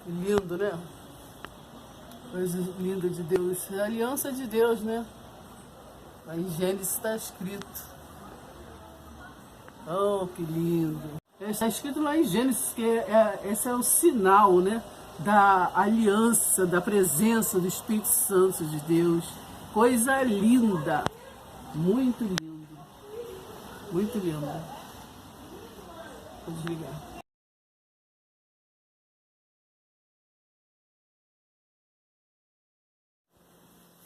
Que lindo, né? Coisa linda de Deus. É a aliança de Deus, né? Lá em Gênesis está escrito. Oh, que lindo. Está escrito lá em Gênesis que esse é o sinal, né? Da aliança, da presença do Espírito Santo de Deus. Coisa linda. Muito lindo. Muito lindo. Vou desligar.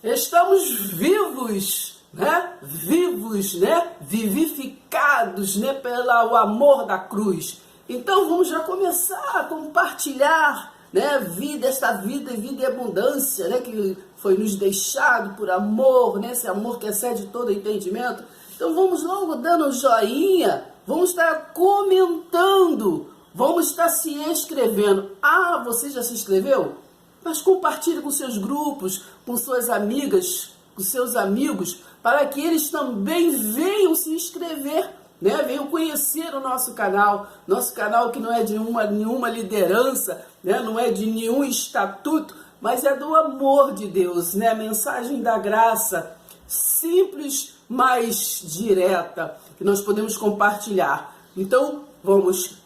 Estamos vivos, né? Vivos, né? Vivificados, né? Pelo amor da cruz. Então vamos já começar a compartilhar, né? Esta vida e vida em abundância, né? Que foi nos deixado por amor, né? Esse amor que excede todo entendimento. Então vamos logo dando um joinha, vamos estar comentando, vamos estar se inscrevendo. Ah, você já se inscreveu? Mas compartilhe com seus grupos, com suas amigas, com seus amigos, para que eles também venham se inscrever, né? Venham conhecer o nosso canal que não é de nenhuma liderança, né? Não é de nenhum estatuto, mas é do amor de Deus, né? A mensagem da graça, simples, mas direta, que nós podemos compartilhar. Então, vamos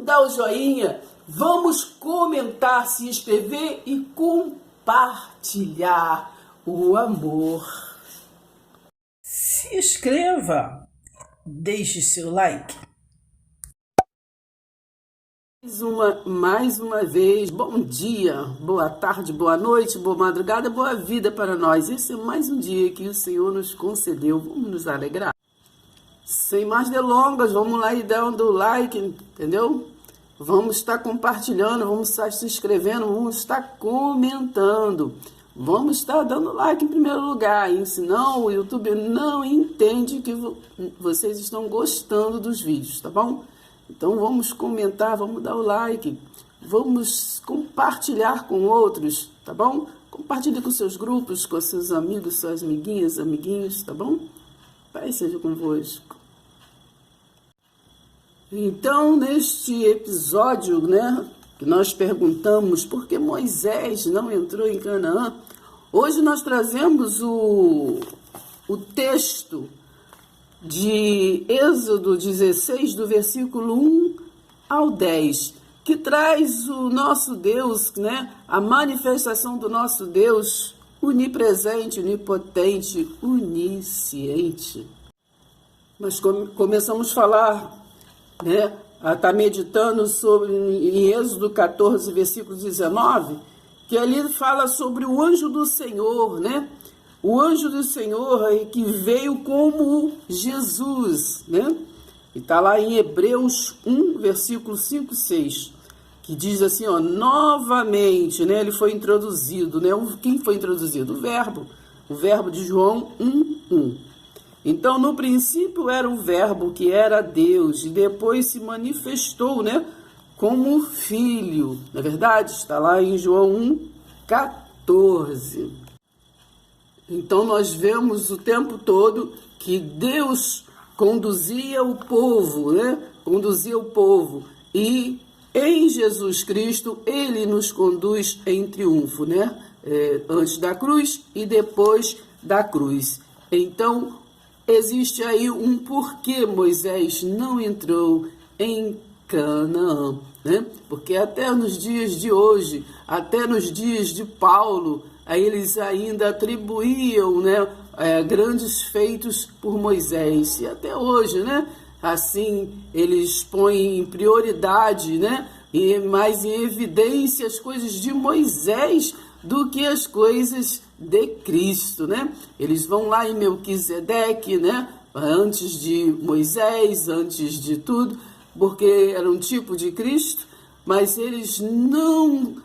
dar o joinha, vamos comentar, se inscrever e compartilhar o amor. Se inscreva, deixe seu like. Mais uma vez, bom dia, boa tarde, boa noite, boa madrugada, boa vida para nós. Esse é mais um dia que o Senhor nos concedeu, vamos nos alegrar. Sem mais delongas, vamos lá e dando o like, entendeu? Vamos estar compartilhando, vamos estar se inscrevendo, vamos estar comentando. Vamos estar dando like em primeiro lugar, hein? Senão o YouTube não entende que vocês estão gostando dos vídeos, tá bom? Então vamos comentar, vamos dar o like, vamos compartilhar com outros, tá bom? Compartilhe com seus grupos, com seus amigos, suas amiguinhas, amiguinhos, tá bom? Pai seja convosco. Então, neste episódio, né, que nós perguntamos por que Moisés não entrou em Canaã, hoje nós trazemos o texto de Êxodo 16, do versículo 1 ao 10, que traz o nosso Deus, né, a manifestação do nosso Deus onipresente, onipotente, onisciente. Nós começamos a falar, né, está meditando sobre em Êxodo 14, versículo 19, que ali fala sobre o anjo do Senhor, né? O anjo do Senhor que veio como Jesus, né? E está lá em Hebreus 1, versículo 5 e 6, que diz assim, ó, novamente, né? Ele foi introduzido, né? Quem foi introduzido? O verbo de João 1:1. Então, no princípio era o verbo que era Deus e depois se manifestou, né, como filho. Na verdade, está lá em João 1:14. Então, nós vemos o tempo todo que Deus conduzia o povo, né? Conduzia o povo. E em Jesus Cristo, Ele nos conduz em triunfo, né? Antes da cruz e depois da cruz. Então, existe aí um porquê Moisés não entrou em Canaã, né? Porque até nos dias de hoje, até nos dias de Paulo, eles ainda atribuíam, né, grandes feitos por Moisés. E até hoje, né? Assim, eles põem em prioridade, né? E mais em evidência as coisas de Moisés do que as coisas de Cristo, né? Eles vão lá em Melquisedeque, né? Antes de Moisés, antes de tudo, porque era um tipo de Cristo, mas eles não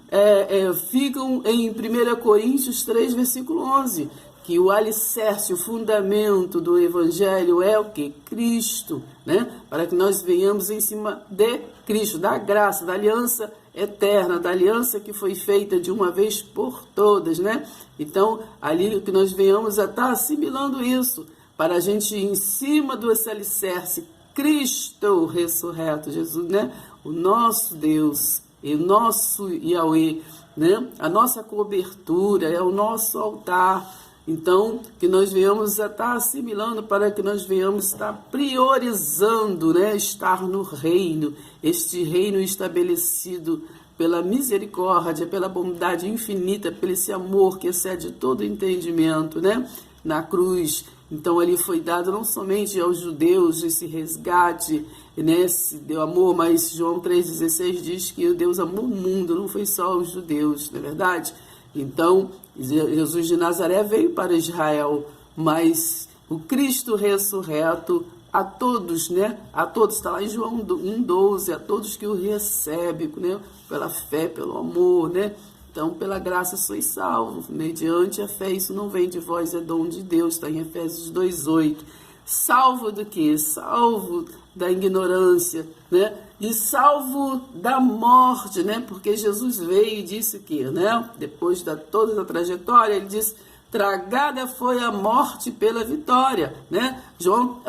ficam em 1 Coríntios 3, versículo 11, que o alicerce, o fundamento do Evangelho é o que? Cristo, né? Para que nós venhamos em cima de Cristo, da graça, da aliança eterna, da aliança que foi feita de uma vez por todas, né? Então, ali que nós venhamos a estar assimilando isso, para a gente ir em cima do alicerce, Cristo ressurreto, Jesus, né? O nosso Deus, e o nosso Yahweh, né? A nossa cobertura é o nosso altar. Então, que nós venhamos a estar assimilando, para que nós venhamos estar priorizando, né? Estar no reino, este reino estabelecido pela misericórdia, pela bondade infinita, pelo esse amor que excede todo entendimento, né? Na cruz. Então, ali foi dado não somente aos judeus esse resgate, né? Esse deu amor, mas João 3,16 diz que Deus amou o mundo, não foi só os judeus, não é verdade? Então, Jesus de Nazaré veio para Israel, mas o Cristo ressurreto, a todos, né? A todos, está lá em João 1,12, a todos que o recebem, né? Pela fé, pelo amor, né? Então, pela graça sois salvos, mediante a fé, isso não vem de vós, é dom de Deus, está em Efésios 2,8. Salvo do quê? Salvo da ignorância, né? E salvo da morte, né? Porque Jesus veio e disse que, né? Depois de toda a trajetória, ele disse: tragada foi a morte pela vitória, né?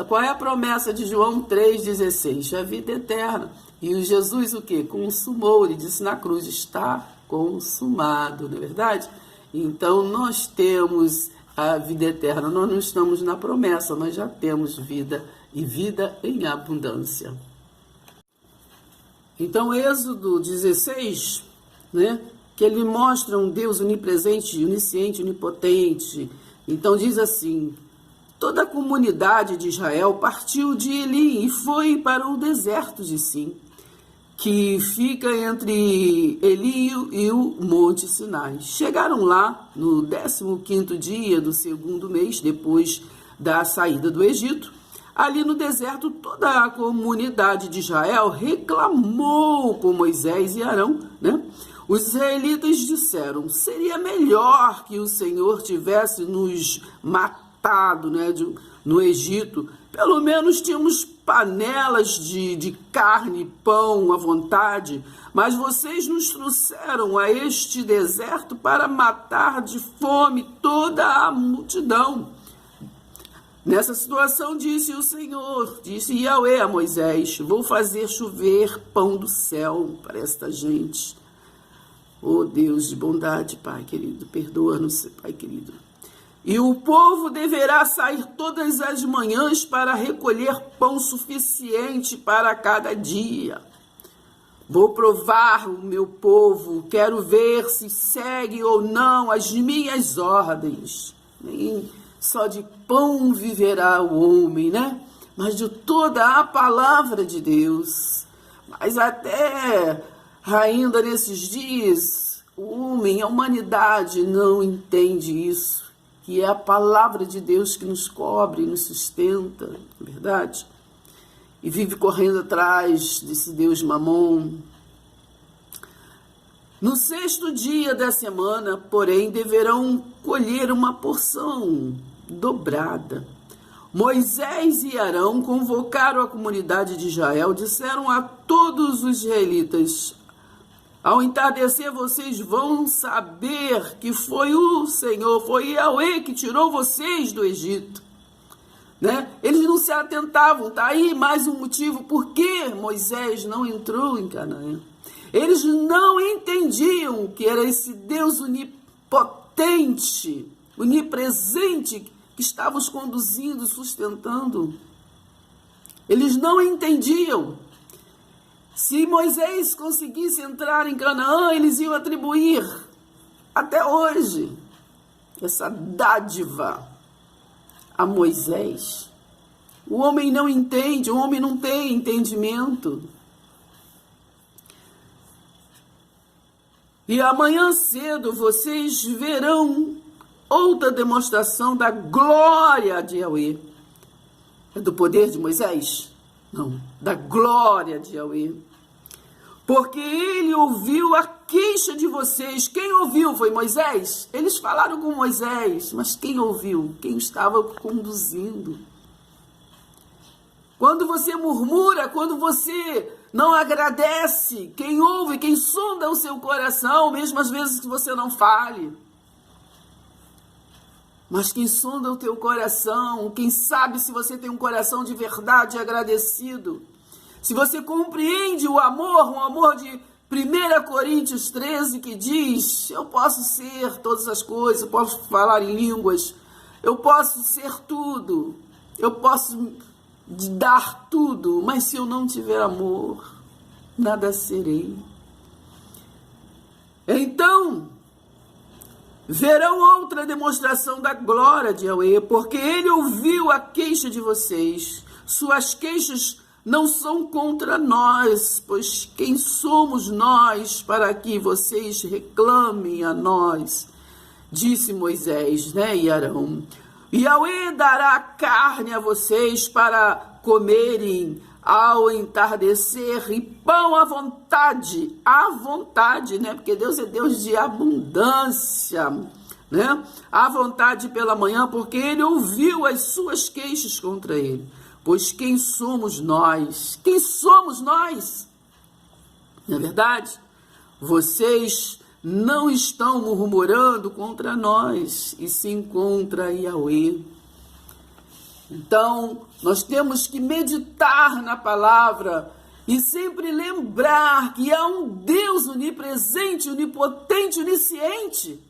Qual é a promessa de João 3,16? A vida eterna. E o Jesus o quê? Consumou, ele disse na cruz, está consumado, não é verdade? Então nós temos a vida eterna, nós não estamos na promessa, nós já temos vida e vida em abundância. Então Êxodo 16, né, que ele mostra um Deus onipresente, onisciente, onipotente. Então diz assim: toda a comunidade de Israel partiu de Elim e foi para o deserto de Sim, que fica entre Elim e o Monte Sinai. Chegaram lá no 15º dia do 2º mês, depois da saída do Egito. Ali no deserto, toda a comunidade de Israel reclamou com Moisés e Arão, né? Os israelitas disseram: seria melhor que o Senhor tivesse nos matado, né, no Egito. Pelo menos tínhamos panelas de carne e pão à vontade, mas vocês nos trouxeram a este deserto para matar de fome toda a multidão. Nessa situação disse o Senhor, disse Yahweh a Moisés: vou fazer chover pão do céu para esta gente. Oh Deus de bondade, Pai querido, perdoa-nos, Pai querido. E o povo deverá sair todas as manhãs para recolher pão suficiente para cada dia. Vou provar o meu povo, quero ver se segue ou não as minhas ordens. Nem só de pão viverá o homem, né? Mas de toda a palavra de Deus. Mas até ainda nesses dias, o homem, a humanidade não entende isso. Que é a palavra de Deus que nos cobre e nos sustenta, não é verdade? E vive correndo atrás desse Deus Mamon. No 6º dia da semana, porém, deverão colher uma porção dobrada. Moisés e Arão convocaram a comunidade de Israel, disseram a todos os israelitas: ao entardecer vocês vão saber que foi o Senhor, foi Yahweh que tirou vocês do Egito. Né? Eles não se atentavam, tá aí mais um motivo por que Moisés não entrou em Canaã. Eles não entendiam que era esse Deus onipotente, onipresente, que estava os conduzindo, sustentando. Eles não entendiam. Se Moisés conseguisse entrar em Canaã, eles iam atribuir, até hoje, essa dádiva a Moisés. O homem não entende, o homem não tem entendimento. E amanhã cedo vocês verão outra demonstração da glória de Yahweh. É do poder de Moisés? Não, da glória de Yahweh. Porque ele ouviu a queixa de vocês. Quem ouviu foi Moisés? Eles falaram com Moisés, mas quem ouviu? Quem estava conduzindo? Quando você murmura, quando você não agradece, quem ouve, quem sonda o seu coração, mesmo às vezes que você não fale. Mas quem sonda o teu coração, quem sabe se você tem um coração de verdade agradecido, se você compreende o amor, um amor 1 Coríntios 13, que diz: eu posso ser todas as coisas, eu posso falar em línguas, eu posso ser tudo, eu posso dar tudo, mas se eu não tiver amor, nada serei. Então, verão outra demonstração da glória de Yahweh, porque ele ouviu a queixa de vocês. Suas queixas não são contra nós, pois quem somos nós para que vocês reclamem a nós? Disse Moisés, e Arão. Yahweh dará carne a vocês para comerem ao entardecer, e pão à vontade, porque Deus é Deus de abundância, à vontade pela manhã, porque ele ouviu as suas queixas contra ele. Pois quem somos nós? Quem somos nós? Não é verdade? Vocês não estão murmurando contra nós, e sim contra Yahweh. Então, nós temos que meditar na palavra e sempre lembrar que há um Deus onipresente, onipotente, onisciente,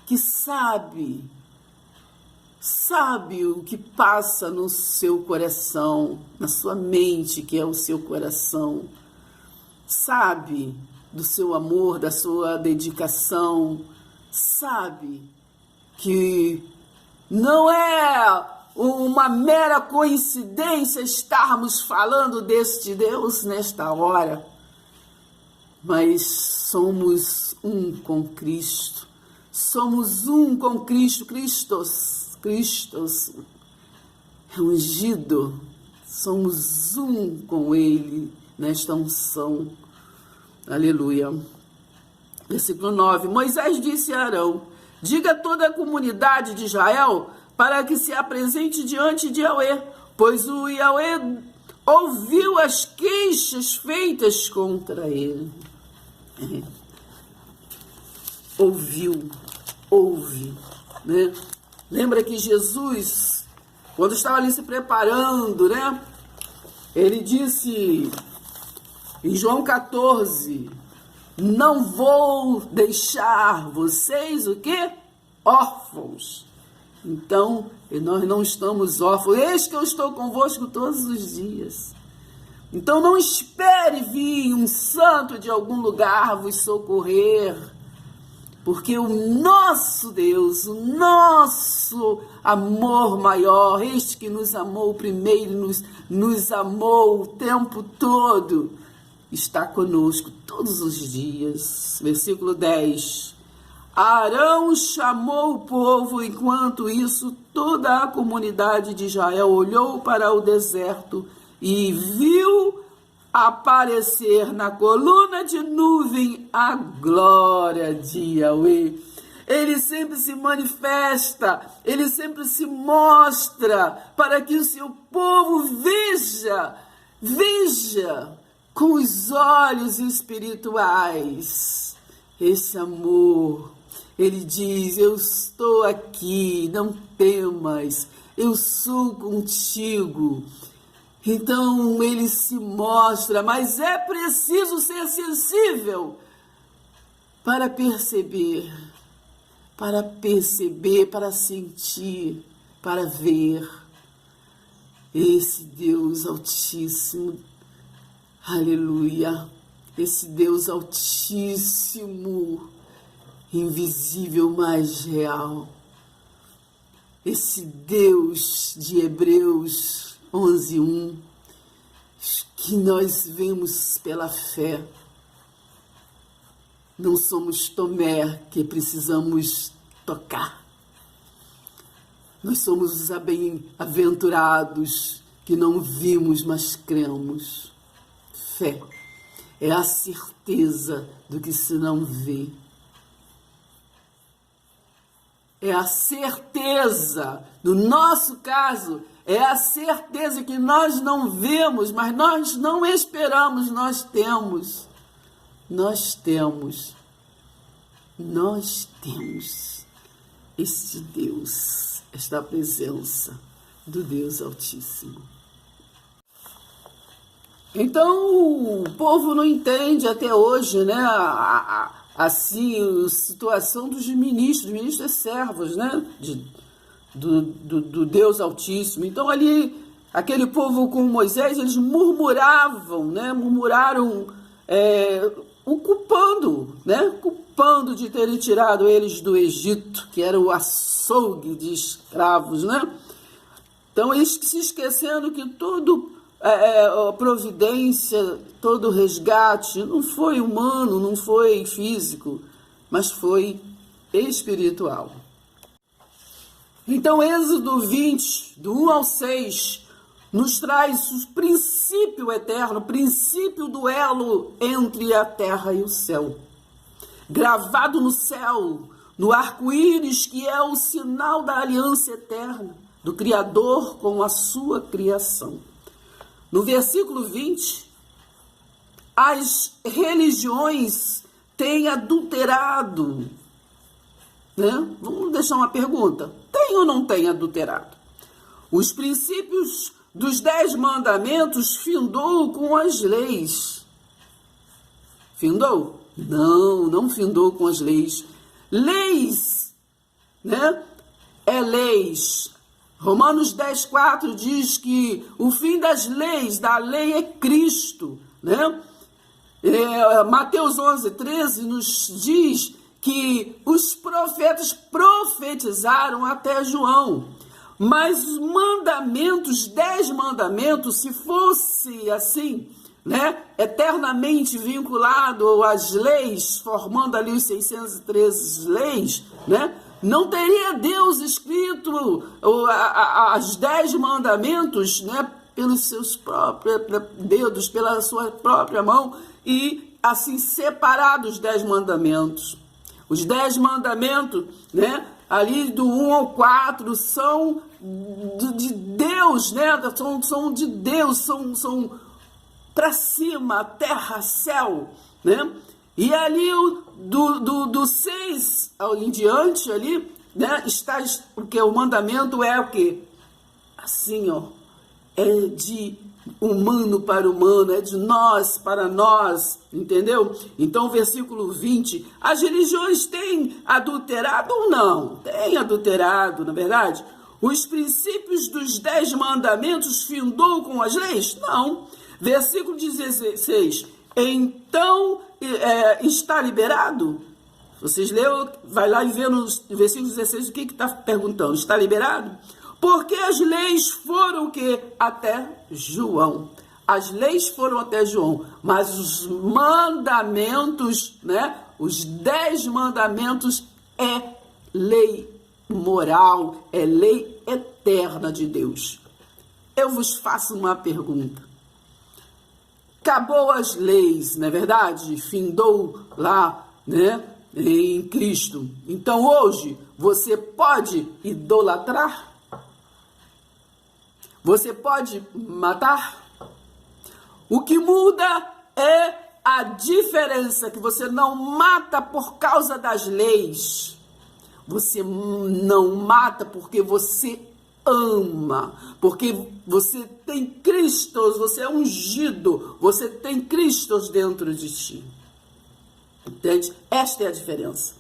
que sabe o que passa no seu coração, na sua mente, que é o seu coração. Sabe do seu amor, da sua dedicação. Sabe que não é uma mera coincidência estarmos falando deste Deus nesta hora, mas somos um com Cristo. Somos um com Cristo. Cristo é ungido, somos um com Ele nesta unção. Aleluia. Versículo 9. Moisés disse a Arão: diga a toda a comunidade de Israel para que se apresente diante de Yahweh, pois o Yahweh ouviu as queixas feitas contra ele. Ouve, Lembra que Jesus, quando estava ali se preparando, ele disse em João 14, não vou deixar vocês o quê? Órfãos. Então, nós não estamos órfãos. Eis que eu estou convosco todos os dias. Então, não espere vir um santo de algum lugar vos socorrer, porque o nosso Deus, o nosso amor maior, este que nos amou primeiro, nos amou o tempo todo, está conosco todos os dias. Versículo 10. Arão chamou o povo, enquanto isso toda a comunidade de Israel olhou para o deserto e viu aparecer na coluna de nuvem a glória de Yahweh. Ele sempre se manifesta, ele sempre se mostra para que o seu povo veja com os olhos espirituais esse amor. Ele diz: eu estou aqui, não temas, eu sou contigo. Então ele se mostra, mas é preciso ser sensível para perceber, para sentir, para ver esse Deus Altíssimo. Aleluia! Esse Deus Altíssimo, invisível, mas real. Esse Deus de Hebreus 11:1, que nós vemos pela fé. Não somos Tomé, que precisamos tocar. Nós somos os bem-aventurados, que não vimos, mas cremos. Fé é a certeza do que se não vê. É a certeza, no nosso caso, é a certeza que nós não vemos, mas nós não esperamos, nós temos este Deus, esta presença do Deus Altíssimo. Então, o povo não entende até hoje, né, assim, a situação dos ministros e servos, né, do Deus Altíssimo. Então, ali, aquele povo com Moisés, eles murmuravam, né, murmuraram, o culpando, né, culpando de terem tirado eles do Egito, que era o açougue de escravos, né. Então, eles se esquecendo que todo a providência, todo o resgate não foi humano, não foi físico, mas foi espiritual. Então, Êxodo 20, do 1 ao 6, nos traz o princípio eterno, o princípio do elo entre a terra e o céu. Gravado no céu, no arco-íris, que é o sinal da aliança eterna do Criador com a sua criação. No versículo 20, as religiões têm adulterado, né? Vamos deixar uma pergunta: tem ou não tem adulterado? Os princípios dos 10 mandamentos findou com as leis. Findou? Não findou com as leis. Leis, né? Leis. Romanos 10,4 diz que o fim das leis, da lei é Cristo, né? Mateus 11,13 nos diz que os profetas profetizaram até João. Mas os mandamentos, 10 mandamentos, se fosse assim, né, eternamente vinculado às leis, formando ali os 613 leis, né, não teria Deus escrito os 10 mandamentos, né, pelos seus próprios dedos, pela sua própria mão, e assim separado os 10 mandamentos. Os 10 mandamentos, né, ali do 1 ao 4, são de Deus, né, são de Deus, são para cima, terra, céu, né? E ali do 6 em diante ali, né, está porque o mandamento é o quê? Assim, ó, é de humano para humano, é de nós para nós, entendeu? Então, versículo 20, as religiões têm adulterado ou não? Têm adulterado, na verdade? Os princípios dos 10 mandamentos findou com as leis? Não. Versículo 16, então está liberado? Vocês leram, vai lá e vê no versículo 16 o que está perguntando. Está liberado? Porque as leis foram o quê? Até João. As leis foram até João, mas os mandamentos, né? Os 10 mandamentos é lei moral, é lei eterna de Deus. Eu vos faço uma pergunta. Acabou as leis, não é verdade? Findou lá, né, em Cristo. Então hoje você pode idolatrar? Você pode matar? O que muda é a diferença, que você não mata por causa das leis. Você não mata porque você ama, porque você tem Cristo, você é ungido, você tem Cristo dentro de ti. Entende? Esta é a diferença.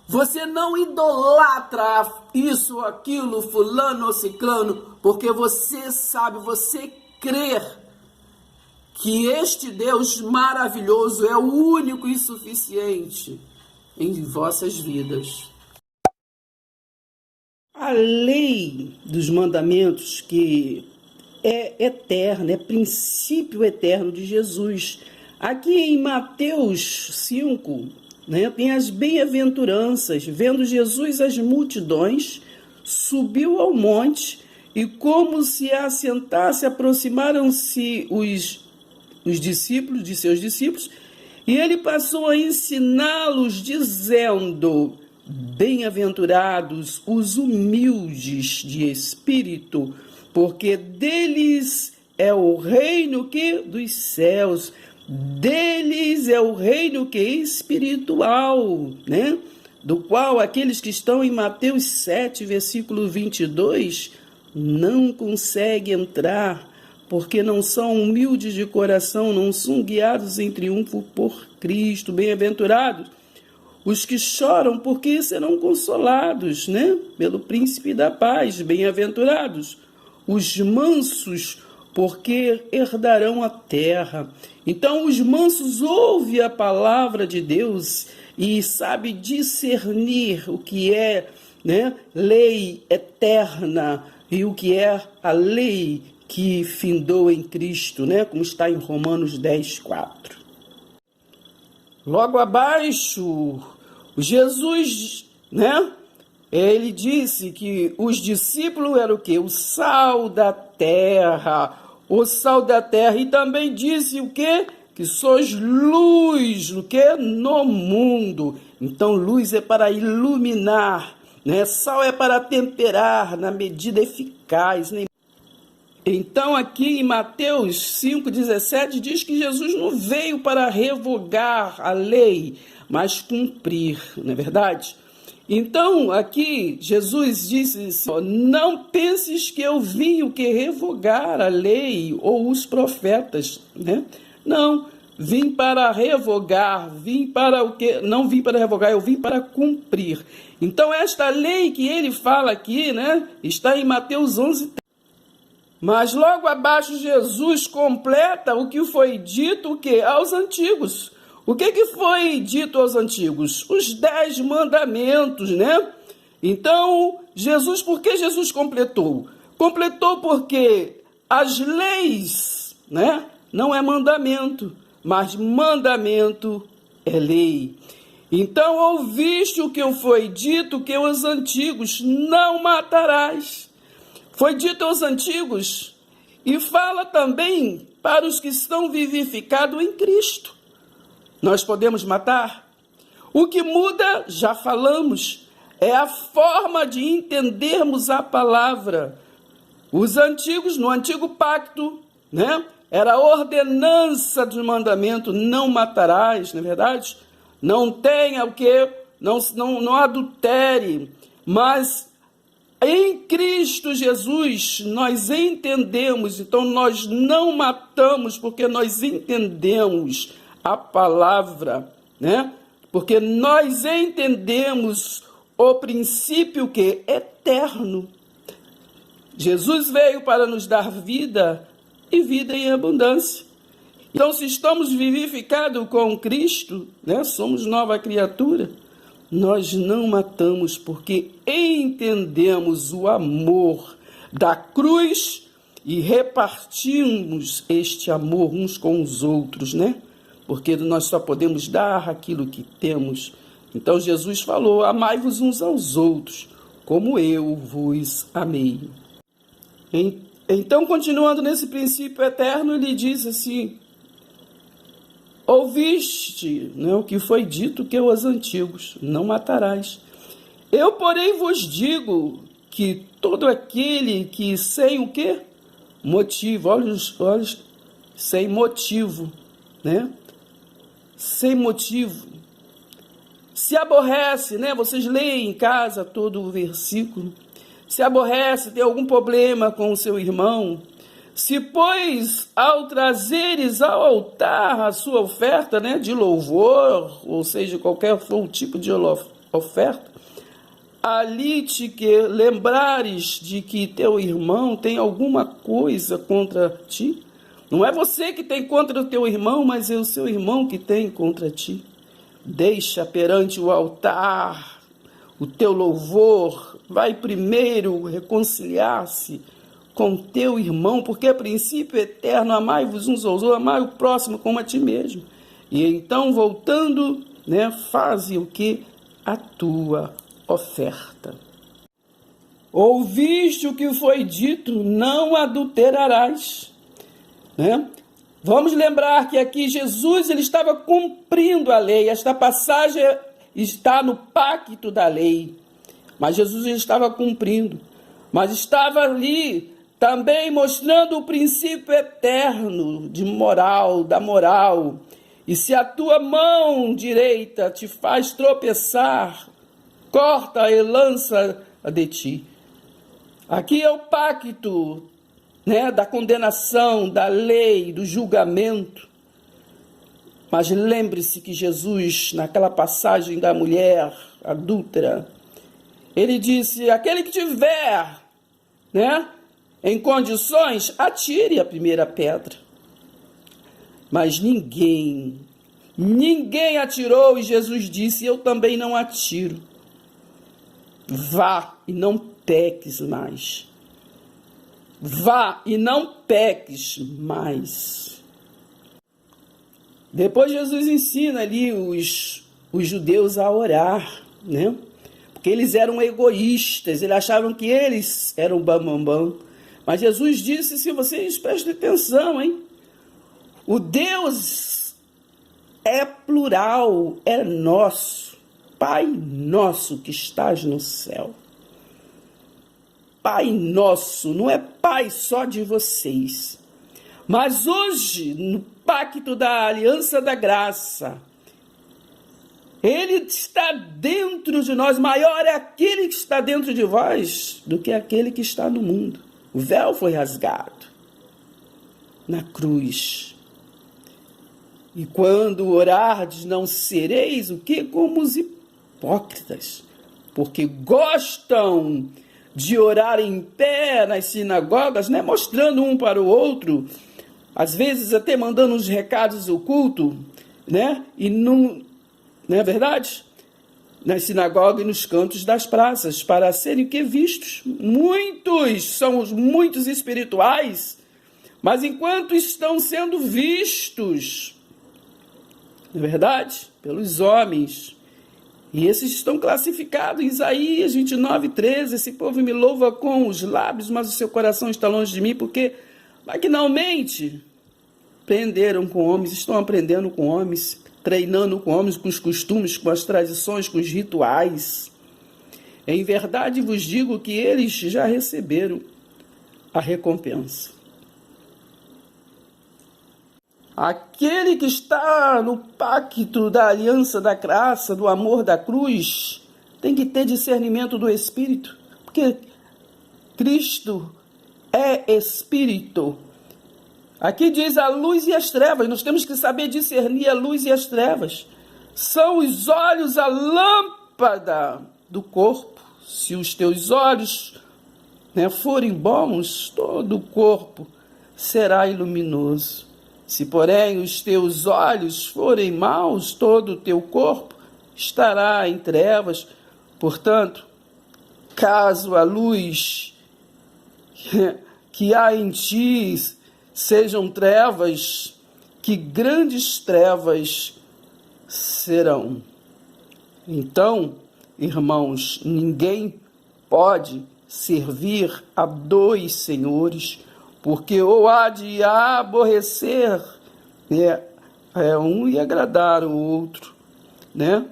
Você não idolatra isso, aquilo, fulano ou ciclano, porque você sabe, você crê que este Deus maravilhoso é o único e suficiente em vossas vidas. A lei dos mandamentos, que é eterna, é princípio eterno de Jesus. Aqui em Mateus 5, né, tem as bem-aventuranças. Vendo Jesus as multidões, subiu ao monte e, como se assentasse, aproximaram-se os discípulos de seus discípulos, e ele passou a ensiná-los, dizendo: bem-aventurados os humildes de espírito, porque deles é o reino dos céus, deles é o reino espiritual, né? Do qual aqueles que estão em Mateus 7, versículo 22, não conseguem entrar, porque não são humildes de coração, não são guiados em triunfo por Cristo. Bem-aventurados os que choram, porque serão consolados, né? Pelo príncipe da paz. Bem-aventurados os mansos, porque herdarão a terra. Então, os mansos ouvem a palavra de Deus e sabem discernir o que é, né, lei eterna e o que é a lei que findou em Cristo, né, como está em Romanos 10:4. Logo abaixo, Jesus, né, ele disse que os discípulos eram o quê? O sal da terra, o sal da terra. E também disse o quê? Que sois luz, o quê? No mundo. Então, luz é para iluminar, né? Sal é para temperar na medida eficaz, né? Então, aqui em Mateus 5,17, diz que Jesus não veio para revogar a lei, mas cumprir, não é verdade? Então, aqui, Jesus disse assim, não penses que eu vim o que revogar a lei ou os profetas, né? Não, vim para revogar, vim para o que? Não vim para revogar, eu vim para cumprir. Então, esta lei que ele fala aqui, né, está em Mateus 11. Mas logo abaixo, Jesus completa o que foi dito o quê? Aos antigos. O que foi dito aos antigos? Os 10 mandamentos, né? Então, Jesus, por que Jesus completou? Completou porque as leis, né, não é mandamento, mas mandamento é lei. Então, ouviste o que foi dito que aos antigos, não matarás. Foi dito aos antigos e fala também para os que estão vivificados em Cristo. Nós podemos matar? O que muda, já falamos, é a forma de entendermos a palavra. Os antigos, no antigo pacto, né, era a ordenança do mandamento, não matarás, não é verdade? Não tenha o quê? Não adultere, mas em Cristo Jesus nós entendemos, então nós não matamos porque nós entendemos a palavra, né? Porque nós entendemos o princípio que é eterno. Jesus veio para nos dar vida e vida em abundância. Então, se estamos vivificados com Cristo, né, somos nova criatura, nós não matamos porque entendemos o amor da cruz e repartimos este amor uns com os outros, né? Porque nós só podemos dar aquilo que temos. Então Jesus falou, amai-vos uns aos outros, como eu vos amei. Então, continuando nesse princípio eterno, ele diz assim, ouviste, né, o que foi dito que aos antigos, não matarás. Eu, porém, vos digo que todo aquele que sem o quê? Motivo, olha, sem motivo, né? Sem motivo. Se aborrece, né? Vocês leem em casa todo o versículo. Se aborrece, tem algum problema com o seu irmão. Se, pois, ao trazeres ao altar a sua oferta, né, de louvor, ou seja, qualquer for o tipo de oferta, ali te que lembrares de que teu irmão tem alguma coisa contra ti, não é você que tem contra o teu irmão, mas é o seu irmão que tem contra ti. Deixa perante o altar o teu louvor, vai primeiro reconciliar-se com teu irmão, porque é princípio eterno, amai-vos uns aos outros, amai o próximo como a ti mesmo. E então, voltando, né, faze o que? A tua oferta. Ouviste o que foi dito, não adulterarás. Né? Vamos lembrar que aqui Jesus ele estava cumprindo a lei. Esta passagem está no pacto da lei. Mas Jesus ele estava cumprindo. Mas estava ali também mostrando o princípio eterno de moral, da moral. E se a tua mão direita te faz tropeçar, corta e lança de ti. Aqui é o pacto né, da condenação, da lei, do julgamento. Mas lembre-se que Jesus, naquela passagem da mulher adúltera, ele disse: aquele que tiver, né, em condições, atire a primeira pedra. Mas ninguém atirou, e Jesus disse: eu também não atiro. Vá e não peques mais. Vá e não peques mais. Depois Jesus ensina ali os judeus a orar, né? Porque eles eram egoístas, eles achavam que eles eram bambambam. Mas Jesus disse, se vocês prestem atenção, hein? O Deus é plural, é nosso. Pai nosso que estás no céu. Pai nosso, não é pai só de vocês. Mas hoje, no pacto da aliança da graça, ele está dentro de nós. Maior é aquele que está dentro de vós do que aquele que está no mundo. O véu foi rasgado na cruz. E quando orardes, não sereis o quê? Como os hipócritas, porque gostam de orar em pé nas sinagogas, né? Mostrando um para o outro, às vezes até mandando uns recados ocultos, né? E não é verdade? Nas sinagogas e nos cantos das praças, para serem que vistos. Muitos são os muitos espirituais, mas enquanto estão sendo vistos, não é verdade? Pelos homens. E esses estão classificados em Isaías 29:13. Esse povo me louva com os lábios, mas o seu coração está longe de mim, porque maquinalmente aprenderam com homens, estão aprendendo com homens, treinando com homens, com os costumes, com as tradições, com os rituais. Em verdade vos digo que eles já receberam a recompensa. Aquele que está no pacto da aliança da graça, do amor da cruz, tem que ter discernimento do Espírito, porque Cristo é Espírito. Aqui diz a luz e as trevas, nós temos que saber discernir a luz e as trevas. São os olhos a lâmpada do corpo. Se os teus olhos, né, forem bons, todo o corpo será luminoso. Se, porém, os teus olhos forem maus, todo o teu corpo estará em trevas. Portanto, caso a luz que há em ti sejam trevas, que grandes trevas serão. Então, irmãos, ninguém pode servir a dois senhores, porque ou há de aborrecer, né, um e agradar o outro, né?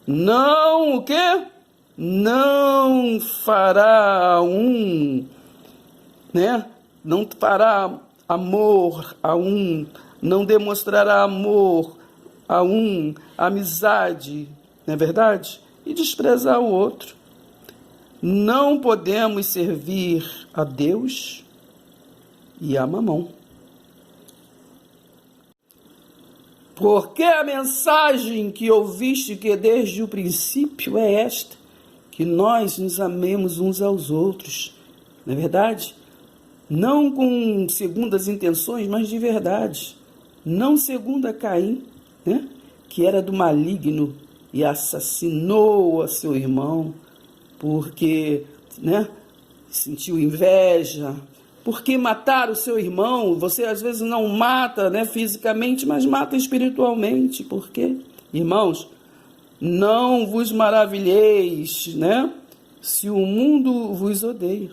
Não o quê? Não fará um, né? Não fará amor a um, não demonstrará amor a um, amizade, não é verdade? E desprezar o outro. Não podemos servir a Deus e a Mamão. Porque a mensagem que ouviste que desde o princípio é esta, que nós nos amemos uns aos outros, não é verdade? Não com segundas intenções, mas de verdade. Não segundo a Caim, né? Que era do maligno e assassinou a seu irmão, porque, né, sentiu inveja. Porque matar o seu irmão, você às vezes não mata, né, fisicamente, mas mata espiritualmente. Por quê? Irmãos, não vos maravilheis, né, se o mundo vos odeia.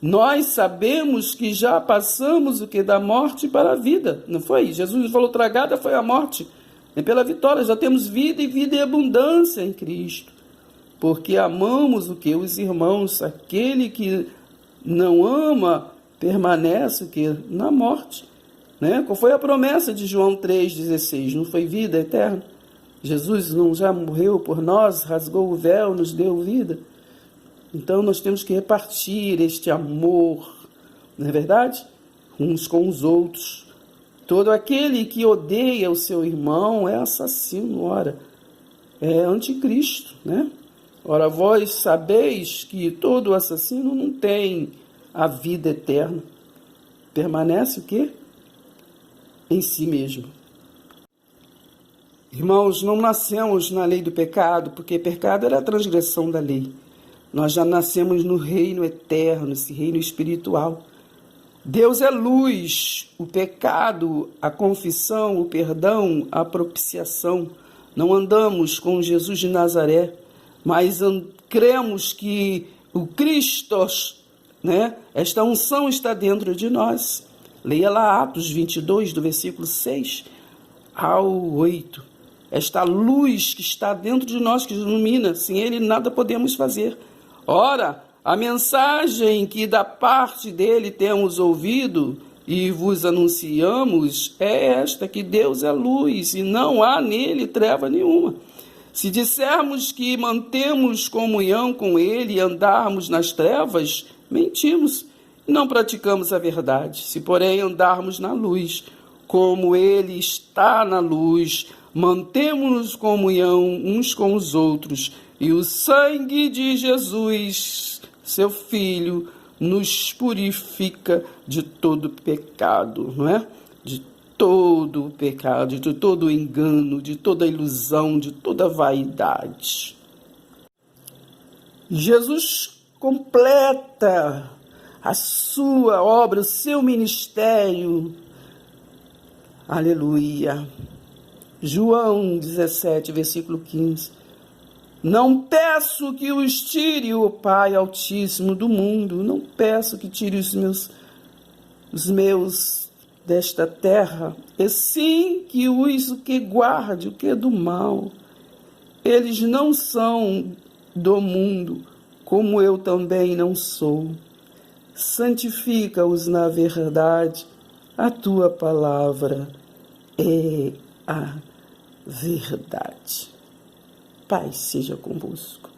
Nós sabemos que já passamos o que? Da morte para a vida, não foi? Jesus falou, tragada foi a morte. E pela vitória já temos vida e vida em abundância em Cristo. Porque amamos o que? Os irmãos. Aquele que não ama permanece o que? Na morte. Né? Qual foi a promessa de João 3,16? Não foi vida eterna? Jesus não já morreu por nós, rasgou o véu, nos deu vida? Então nós temos que repartir este amor, não é verdade? uns com os outros. Todo aquele que odeia o seu irmão é assassino, ora, é anticristo, né? Ora, vós sabeis que todo assassino não tem a vida eterna. Permanece o quê? Em si mesmo. Irmãos, não nascemos na lei do pecado, porque pecado era a transgressão da lei. Nós já nascemos no reino eterno, esse reino espiritual. Deus é luz, o pecado, a confissão, o perdão, a propiciação. Não andamos com Jesus de Nazaré, mas cremos que o Cristo, né, esta unção está dentro de nós. Leia lá Atos 22, do versículo 6 ao 8. Esta luz que está dentro de nós, que ilumina, sem ele nada podemos fazer. Ora, a mensagem que da parte dele temos ouvido e vos anunciamos é esta, que Deus é luz e não há nele treva nenhuma. Se dissermos que mantemos comunhão com ele e andarmos nas trevas, mentimos e não praticamos a verdade. Se, porém, andarmos na luz, como ele está na luz, mantemos-nos comunhão uns com os outros, e o sangue de Jesus, seu Filho, nos purifica de todo pecado, não é? De todo o pecado, de todo o engano, de toda ilusão, de toda vaidade. Jesus completa a sua obra, o seu ministério. Aleluia. João 17, versículo 15. Não peço que os tire o Pai Altíssimo do mundo, não peço que tire os meus desta terra, e sim que os que guarde o que é do mal. Eles não são do mundo, como eu também não sou. Santifica-os na verdade, a tua palavra é a verdade. Paz seja convosco.